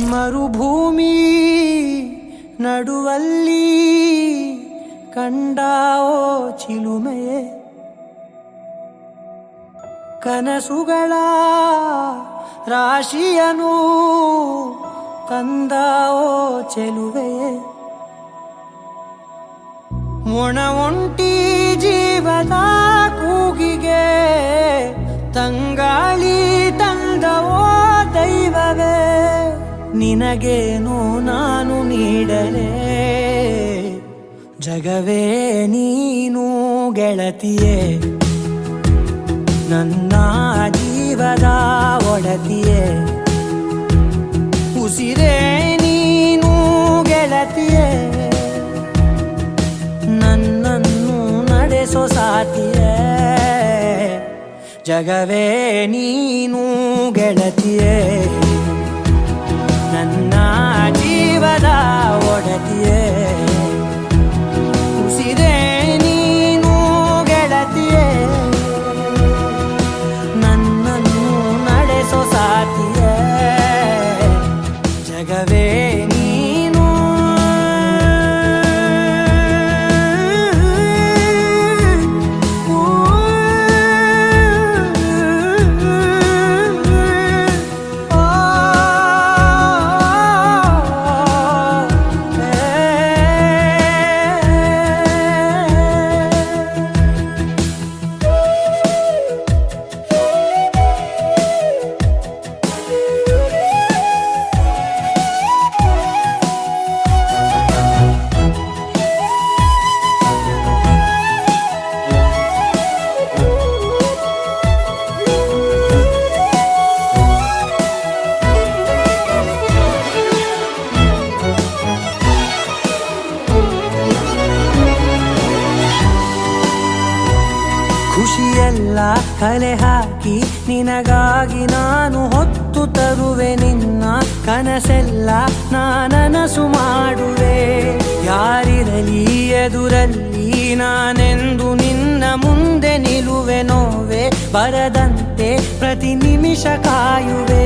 ಮರುಭೂಮಿ ನಡುವಲ್ಲಿ ಕಂಡಾವೋ ಚಿಲುಮೆಯೇ, ಕನಸುಗಳ ರಾಶಿಯನು ತಂದಾವೋ ಚೆಲುವೆಯೇ, ಒಣ ಒಂಟಿ ಜೀವದ ಕೂಗಿಗೆ ತಂಗಾಳಿ ತಂದವೋ ದೈವವೇ, ನಿನಗೇನು ನಾನು ನೀಡಲೇ ಜಗವೇ ನೀನು ಗೆಳತಿಯೇ, ನನ್ನ ಜೀವದ ಒಡತಿಯೇ, ಉಸಿರೇ ನೀನು ಗೆಳತಿಯೇ, ನನ್ನನ್ನು ನಡೆಸೋ ಸಾತಿಯೇ, ಜಗವೇ ನೀನು ಗೆಳತಿಯೇ, ನನ್ನ ಜೀವದ ಒಡತಿಯೇ, ಉಸಿರೇ ನೀನು ಗೆಳತಿಯೇ, ನನ್ನನ್ನು ನಡೆಸೋ ಸಾತಿಯೇ, ಜಗವೇ ನೀನು. ಖುಷಿಯೆಲ್ಲ ಕಲೆ ಹಾಕಿ ನಿನಗಾಗಿ ನಾನು ಹೊತ್ತು ತರುವೆ, ನಿನ್ನ ಕನಸೆಲ್ಲ ನಾನನಸು ಮಾಡುವೆ, ಯಾರಿರಲಿ ಎದುರಲ್ಲಿ ನಾನೆಂದು ನಿನ್ನ ಮುಂದೆ ನಿಲ್ಲುವೆ, ನೋವೆ ಬರದಂತೆ ಪ್ರತಿ ನಿಮಿಷ ಕಾಯುವೆ.